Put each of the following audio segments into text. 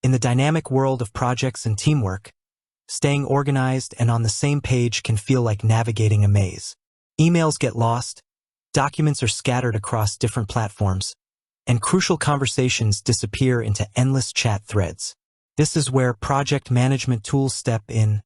In the dynamic world of projects and teamwork, staying organized and on the same page can feel like navigating a maze. Emails get lost, documents are scattered across different platforms, and crucial conversations disappear into endless chat threads. This is where project management tools step in,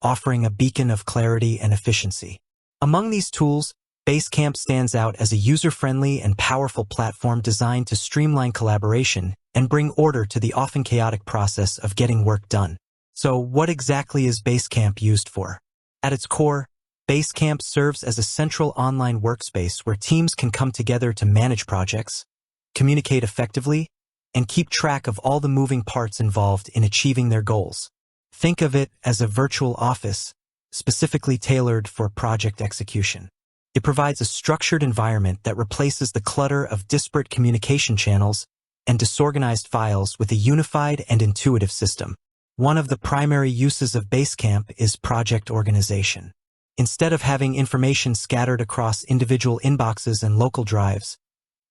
offering a beacon of clarity and efficiency. Among these tools, Basecamp stands out as a user-friendly and powerful platform designed to streamline collaboration and bring order to the often chaotic process of getting work done. So, what exactly is Basecamp used for? At its core, Basecamp serves as a central online workspace where teams can come together to manage projects, communicate effectively, and keep track of all the moving parts involved in achieving their goals. Think of it as a virtual office, specifically tailored for project execution. It provides a structured environment that replaces the clutter of disparate communication channels and disorganized files with a unified and intuitive system. One of the primary uses of Basecamp is project organization. Instead of having information scattered across individual inboxes and local drives,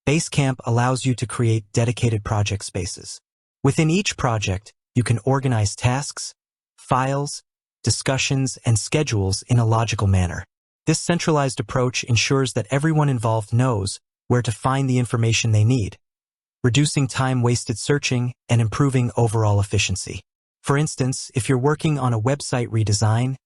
Basecamp allows you to create dedicated project spaces. Within each project, you can organize tasks, files, discussions, and schedules in a logical manner. This centralized approach ensures that everyone involved knows where to find the information they need, reducing time wasted searching and improving overall efficiency. For instance, if you're working on a website redesign,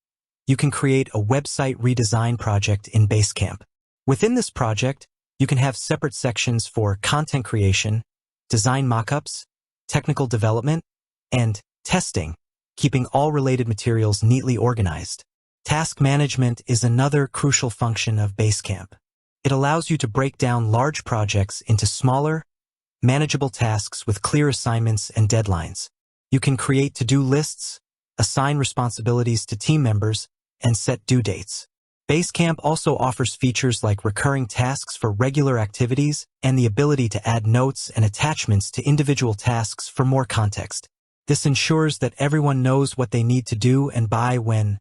you can create a website redesign project in Basecamp. Within this project, you can have separate sections for content creation, design mockups, technical development, and testing, keeping all related materials neatly organized. Task management is another crucial function of Basecamp. It allows you to break down large projects into smaller, manageable tasks with clear assignments and deadlines. You can create to-do lists, assign responsibilities to team members, and set due dates. Basecamp also offers features like recurring tasks for regular activities and the ability to add notes and attachments to individual tasks for more context. This ensures that everyone knows what they need to do and by when,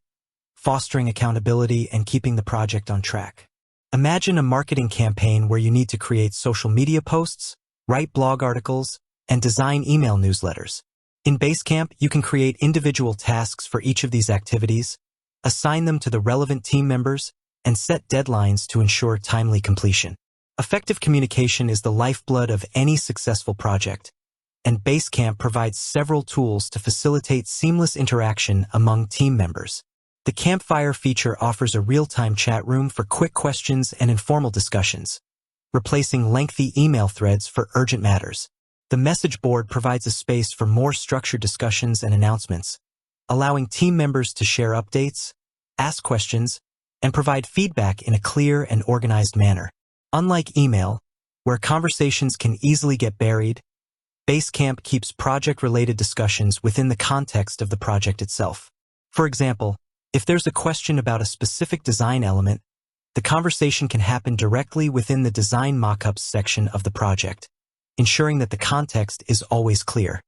fostering accountability and keeping the project on track. Imagine a marketing campaign where you need to create social media posts, write blog articles, and design email newsletters. In Basecamp, you can create individual tasks for each of these activities, assign them to the relevant team members, and set deadlines to ensure timely completion. Effective communication is the lifeblood of any successful project, and Basecamp provides several tools to facilitate seamless interaction among team members. The Campfire feature offers a real-time chat room for quick questions and informal discussions, replacing lengthy email threads for urgent matters. The message board provides a space for more structured discussions and announcements, allowing team members to share updates, ask questions, and provide feedback in a clear and organized manner. Unlike email, where conversations can easily get buried, Basecamp keeps project-related discussions within the context of the project itself. For example, if there's a question about a specific design element, the conversation can happen directly within the design mockups section of the project, ensuring that the context is always clear.